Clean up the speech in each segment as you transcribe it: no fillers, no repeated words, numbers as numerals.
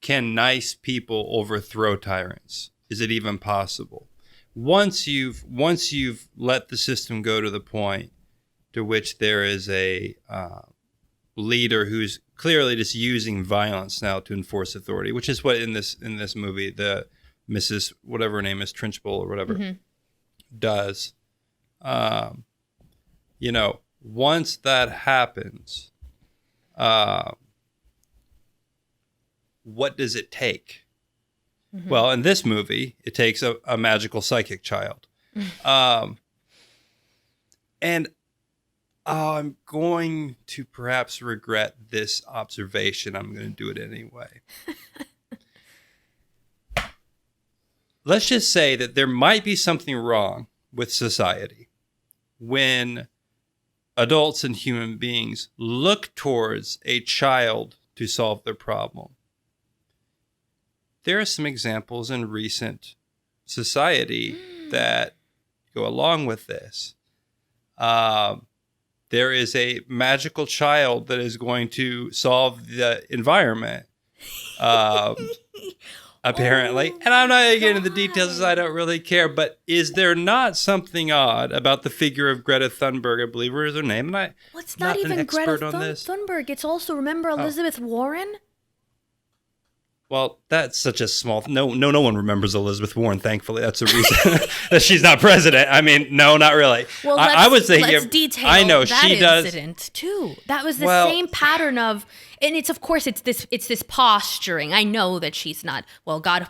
can nice people overthrow tyrants? Is it even possible? Once you've let the system go to the point to which there is a leader who's clearly just using violence now to enforce authority, which is what in this movie the Mrs. whatever her name is, Trenchbull or whatever, does. Once that happens, what does it take? Well, in this movie, it takes a magical psychic child. And I'm going to perhaps regret this observation. I'm going to do it anyway. Let's just say that there might be something wrong with society when adults and human beings look towards a child to solve their problem. There are some examples in recent society that go along with this. There is a magical child that is going to solve the environment, apparently. And I'm not going to get into the details because I don't really care. But is there not something odd about the figure of Greta Thunberg? I believe her is her name. And it's not even Greta Thunberg. It's also, remember Elizabeth Warren? Well, that's such a small... No one remembers Elizabeth Warren, thankfully. That's the reason that she's not president. I mean, no, not really. Well, I would say let's detail I know that she incident, too. That was the same pattern of... And it's, of course, it's this posturing. I know that she's not... Well, God,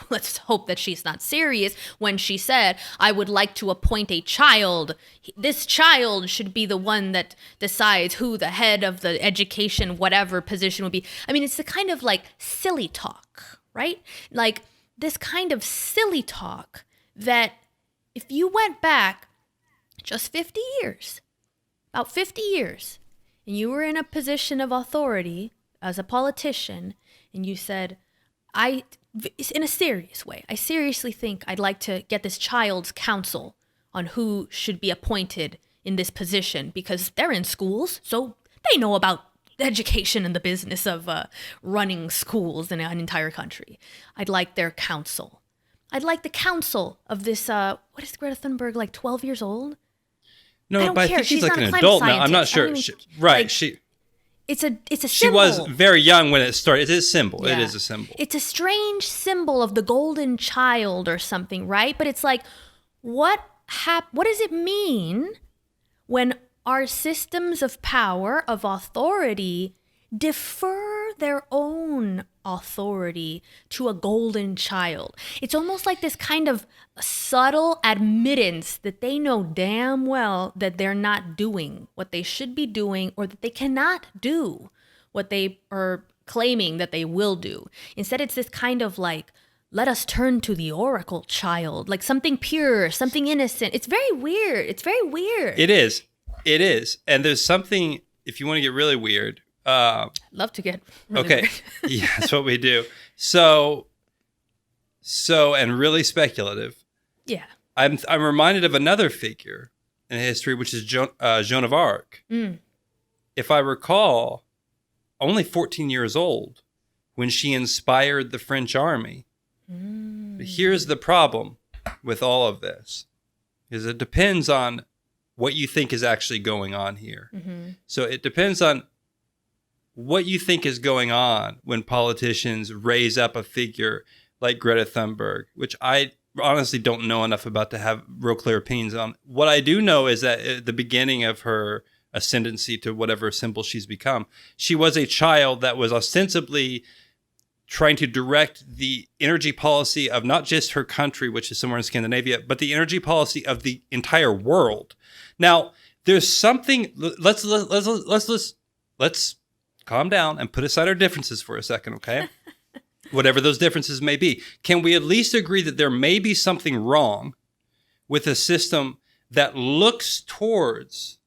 let's hope that she's not serious when she said, I would like to appoint a child. This child should be the one that decides who the head of the education, whatever position would be. I mean, it's the kind of like silly talk, right? Like this kind of silly talk that if you went back just 50 years, about 50 years, and you were in a position of authority as a politician, and you said, in a serious way, I seriously think I'd like to get this child's counsel on who should be appointed in this position because they're in schools, so they know about education and the business of running schools in an entire country. I'd like their counsel. I'd like the counsel of this, what is Greta Thunberg, like 12 years old? No, but I think she's like an adult now. I'm not sure. It's a symbol. She was very young when it started. It is a symbol. Yeah. It is a symbol. It's a strange symbol of the golden child or something, right? But it's like, what does it mean when our systems of power, of authority, defer their own authority to a golden child? It's almost like this kind of subtle admittance that they know damn well that they're not doing what they should be doing, or that they cannot do what they are claiming that they will do. Instead, it's this kind of like, let us turn to the oracle child, like something pure, something innocent. It's very weird. It is. And there's something, if you want to get really weird, love to get really weird. Yeah, that's what we do. So and really speculative. Yeah. I'm reminded of another figure in history, which is Joan of Arc. If I recall, only 14 years old when she inspired the French army. But here's the problem with all of this, is it depends on what you think is actually going on here. So it depends on what you think is going on when politicians raise up a figure like Greta Thunberg, which I honestly don't know enough about to have real clear opinions on. What I do know is that at the beginning of her ascendancy to whatever symbol she's become, she was a child that was ostensibly trying to direct the energy policy of not just her country, which is somewhere in Scandinavia, but the energy policy of the entire world. Now, there's something. Let's calm down and put aside our differences for a second, okay? Whatever those differences may be. Can we at least agree that there may be something wrong with a system that looks towards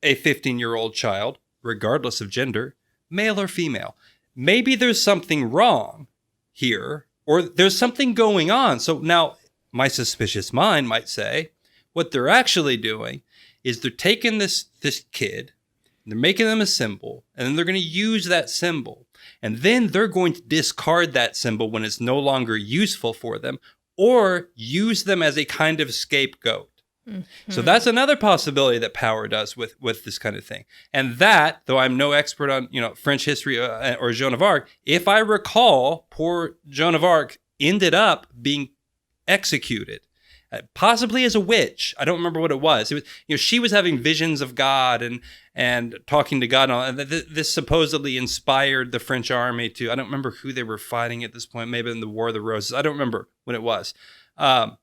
a 15-year-old child, regardless of gender, male or female? Maybe there's something wrong here, or there's something going on. So now my suspicious mind might say, what they're actually doing is they're taking this kid, they're making them a symbol, and then they're going to use that symbol. And then they're going to discard that symbol when it's no longer useful for them, or use them as a kind of scapegoat. So that's another possibility that power does with this kind of thing. And that, though I'm no expert on French history or Joan of Arc, if I recall, poor Joan of Arc ended up being executed, possibly as a witch. I don't remember what it was. It was she was having visions of God and talking to God. And all. This supposedly inspired the French army to. I don't remember who they were fighting at this point. Maybe in the War of the Roses. I don't remember when it was. War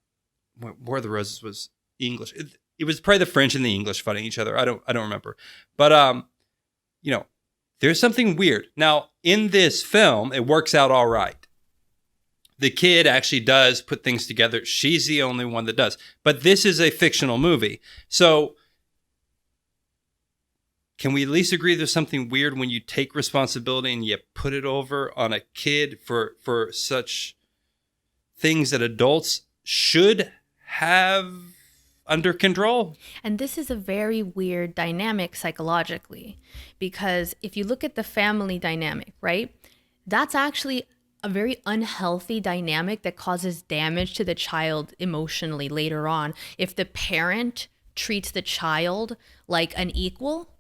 of the Roses was English. It was probably the French and the English fighting each other. I don't remember. But there's something weird. Now, in this film, it works out all right. The kid actually does put things together. She's the only one that does. But this is a fictional movie. So can we at least agree there's something weird when you take responsibility and you put it over on a kid for such things that adults should have under control? And this is a very weird dynamic psychologically, because if you look at the family dynamic, right, that's actually a very unhealthy dynamic that causes damage to the child emotionally later on. If the parent treats the child like an equal,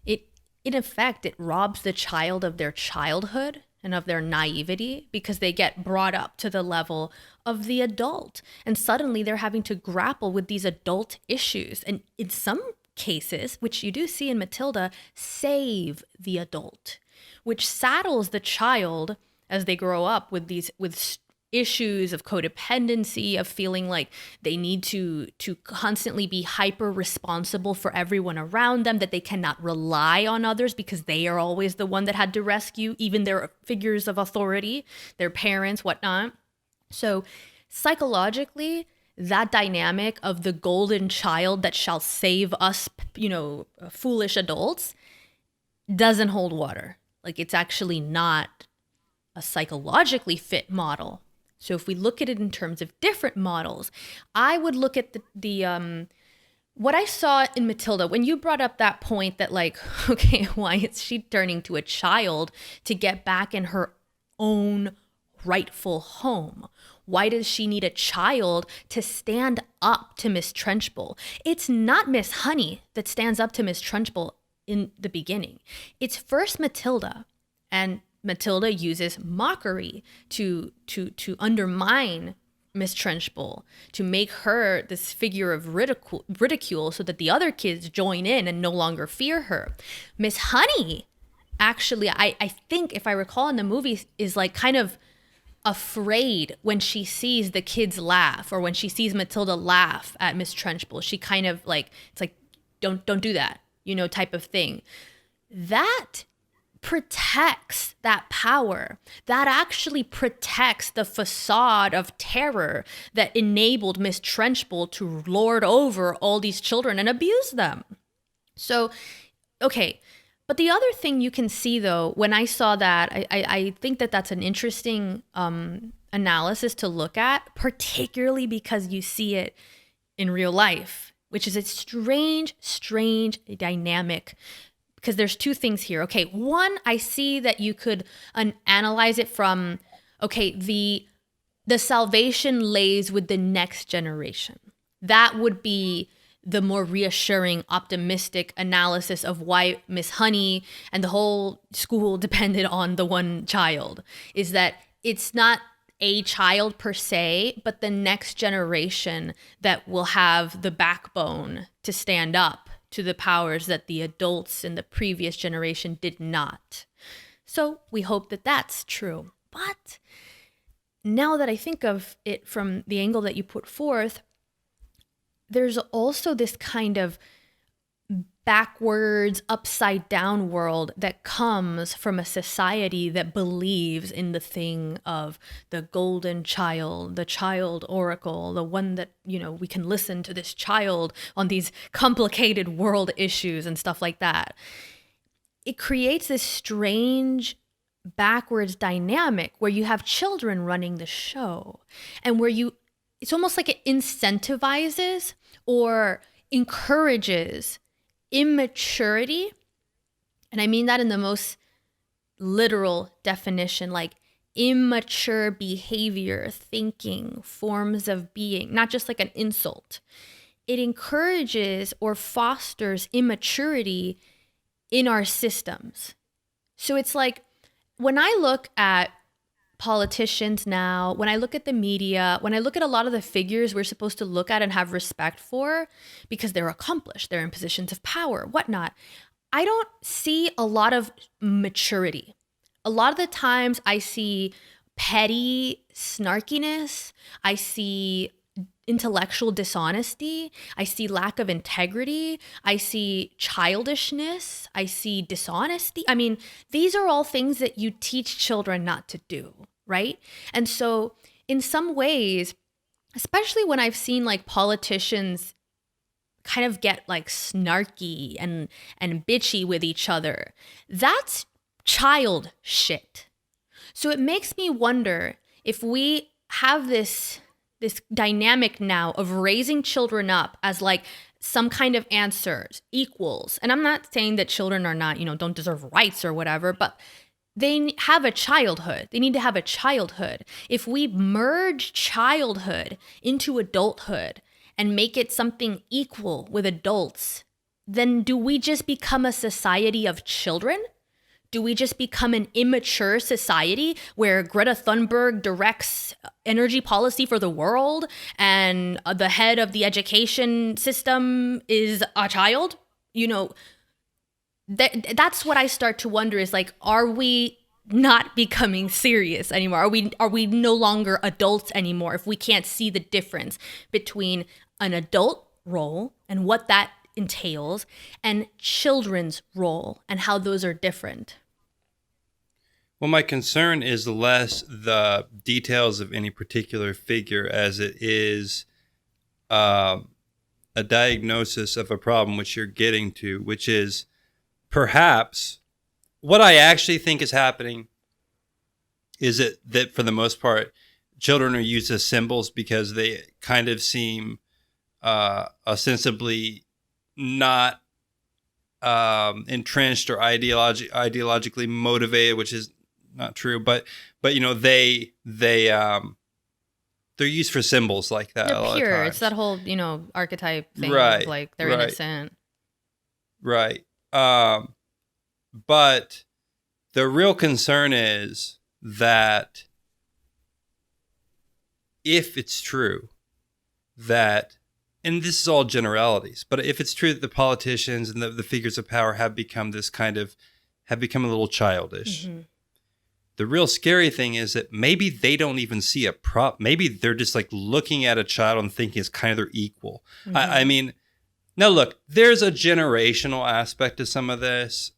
in effect, it robs the child of their childhood and of their naivety, because they get brought up to the level of the adult. And suddenly they're having to grapple with these adult issues. And in some cases, which you do see in Matilda, save the adult, which saddles the child as they grow up with issues of codependency, of feeling like they need to constantly be hyper responsible for everyone around them, that they cannot rely on others because they are always the one that had to rescue even their figures of authority, their parents, whatnot. So psychologically, that dynamic of the golden child that shall save us, foolish adults, doesn't hold water. Like, it's actually not a psychologically fit model. So if we look at it in terms of different models, I would look at the what I saw in Matilda, when you brought up that point that, like, okay, why is she turning to a child to get back in her own rightful home? Why does she need a child to stand up to Miss Trunchbull? It's not Miss Honey that stands up to Miss Trunchbull in the beginning. It's first Matilda, and Matilda uses mockery to undermine Miss Trunchbull, to make her this figure of ridicule so that the other kids join in and no longer fear her. Miss Honey, actually, I think, if I recall in the movie, is like kind of afraid when she sees the kids laugh, or when she sees Matilda laugh at Miss Trunchbull. She kind of like, it's like, don't do that, type of thing. That protects that power. That actually protects the facade of terror that enabled Miss Trunchbull to lord over all these children and abuse them. So, okay. But the other thing you can see, though, when I saw that, I think that that's an interesting analysis to look at, particularly because you see it in real life, which is a strange dynamic. Because there's two things here. Okay, one, I see that you could analyze it from, okay, the salvation lays with the next generation. That would be the more reassuring, optimistic analysis of why Miss Honey and the whole school depended on the one child, is that it's not a child per se, but the next generation that will have the backbone to stand up to the powers that the adults in the previous generation did not. So we hope that that's true. But now that I think of it from the angle that you put forth, there's also this kind of backwards, upside down world that comes from a society that believes in the thing of the golden child, the child oracle, the one that, we can listen to this child on these complicated world issues and stuff like that. It creates this strange backwards dynamic where you have children running the show, and where it's almost like it incentivizes or encourages immaturity. And I mean that in the most literal definition, like immature behavior, thinking, forms of being, not just like an insult. It encourages or fosters immaturity in our systems. So it's like when I look at politicians now, when I look at the media, when I look at a lot of the figures we're supposed to look at and have respect for because they're accomplished, they're in positions of power, whatnot, I don't see a lot of maturity. A lot of the times I see petty snarkiness, I see intellectual dishonesty, I see lack of integrity, I see childishness, I see dishonesty. I mean, these are all things that you teach children not to do, right? And so in some ways, especially when I've seen like politicians kind of get like snarky and bitchy with each other, that's child shit. So it makes me wonder if we have this dynamic now of raising children up as like some kind of answers, equals. And I'm not saying that children are not, don't deserve rights or whatever, but they have a childhood. They need to have a childhood. If we merge childhood into adulthood and make it something equal with adults, then do we just become a society of children? Do we just become an immature society where Greta Thunberg directs energy policy for the world and the head of the education system is a child? That's what I start to wonder is like, are we not becoming serious anymore? Are we no longer adults anymore if we can't see the difference between an adult role and what that entails and children's role and how those are different? Well, my concern is less the details of any particular figure as it is a diagnosis of a problem which you're getting to, which is perhaps what I actually think is happening is that for the most part, children are used as symbols because they kind of seem ostensibly not entrenched or ideologically motivated, which is not true, but they're used for symbols like that. They're pure. It's that whole archetype thing, right? Of like they're innocent, right? But the real concern is that if it's true that, and this is all generalities, but if it's true that the politicians and the figures of power have become a little childish. Mm-hmm. The real scary thing is that maybe they don't even see a maybe they're just like looking at a child and thinking it's kind of their equal. Mm-hmm. I mean, now look, there's a generational aspect to some of this,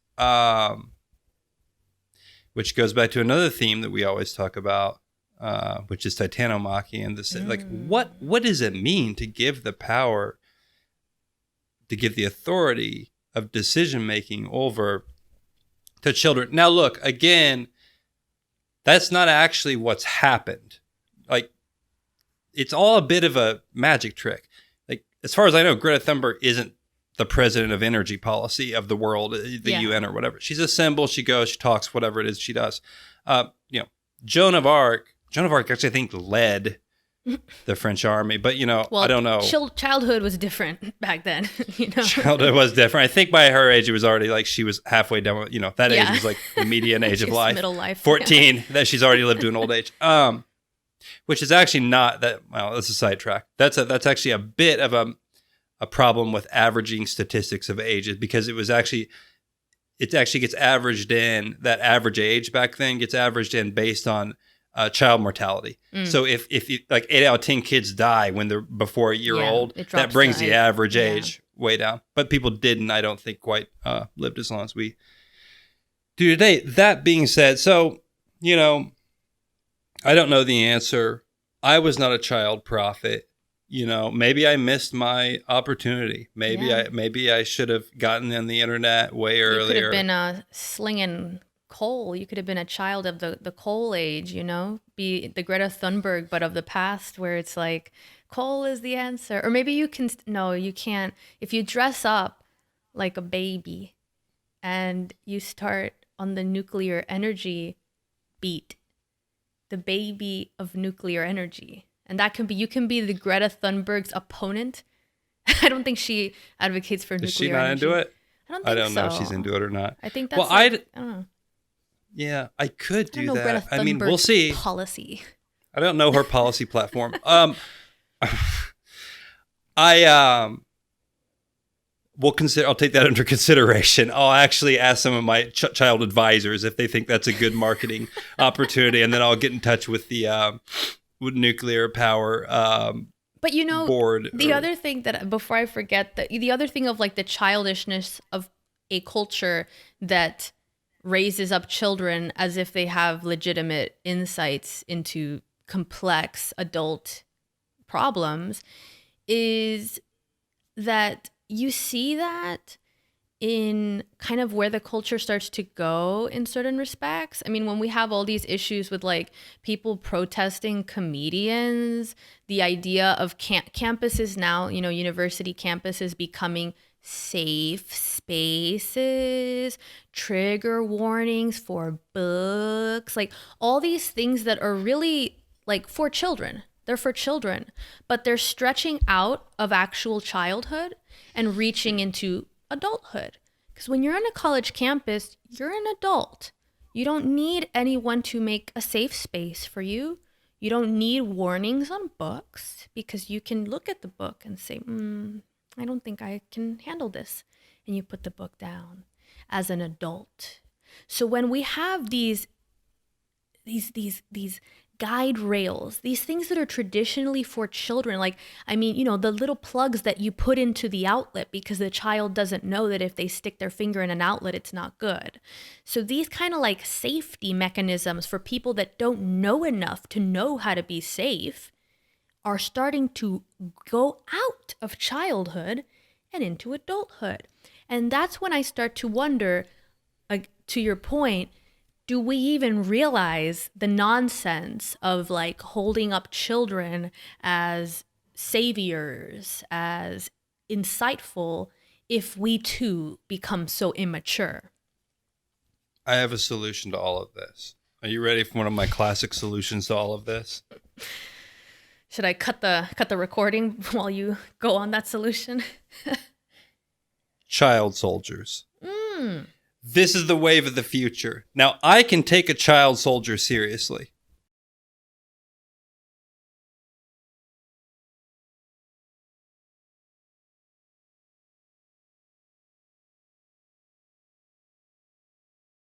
which goes back to another theme that we always talk about, which is titanomachy and this. Like, what does it mean to give the power, to give the authority of decision making over to children? Now, look, again, that's not actually what's happened. Like, it's all a bit of a magic trick. Like, as far as I know, Greta Thunberg isn't the president of energy policy of the world, the UN or whatever. She's a symbol. She goes, she talks, whatever it is she does. Joan of Arc actually, I think, led the French army, but I don't know. Childhood was different back then. Childhood was different. I think by her age, it was already like she was halfway down. That age was like the median age of life. Middle life. 14. That she's already lived to an old age. Which is actually not that. Well, that's a sidetrack. That's actually a bit of a problem with averaging statistics of ages because it actually gets averaged in. That average age back then gets averaged in based on child mortality. So if you, like 8 out of 10 kids die when they're before a year old, that brings the average age way down. But people didn't, I don't think, quite lived as long as we do today. That being said, so, I don't know the answer. I was not a child prophet. Maybe I missed my opportunity. Maybe I should have gotten on the internet way earlier. You could have been slinging coal. You could have been a child of the coal age, be the Greta Thunberg, but of the past where it's like coal is the answer. Or maybe you can't. If you dress up like a baby and you start on the nuclear energy beat, the baby of nuclear energy. And that can be, you can be the Greta Thunberg's opponent. I don't think she advocates for nuclear energy. Is she not into it? I don't know if she's into it or not. I think that's I don't know. Yeah, I could do that. Greta I mean, we'll see. Policy. I don't know her policy platform. I'll take that under consideration. I'll actually ask some of my child advisors if they think that's a good marketing opportunity, and then I'll get in touch with the with nuclear power but board. The other thing that, before I forget, the other thing of like the childishness of a culture that raises up children as if they have legitimate insights into complex adult problems is that you see that in kind of where the culture starts to go in certain respects. I mean, when we have all these issues with like people protesting comedians, the idea of campuses now, university campuses becoming safe spaces, trigger warnings for books, like all these things that are really like for children. They're for children, but they're stretching out of actual childhood and reaching into adulthood. Because when you're on a college campus, you're an adult. You don't need anyone to make a safe space for you. You don't need warnings on books because you can look at the book and say, I don't think I can handle this. And you put the book down as an adult. So when we have these guide rails, these things that are traditionally for children, like, I mean, the little plugs that you put into the outlet because the child doesn't know that if they stick their finger in an outlet, it's not good. So these kind of like safety mechanisms for people that don't know enough to know how to be safe are starting to go out of childhood and into adulthood. And that's when I start to wonder, to your point, do we even realize the nonsense of like holding up children as saviors, as insightful, if we too become so immature? I have a solution to all of this. Are you ready for one of my classic solutions to all of this? Should I cut the recording while you go on that solution? Child soldiers. This is the wave of the future. Now, I can take a child soldier seriously.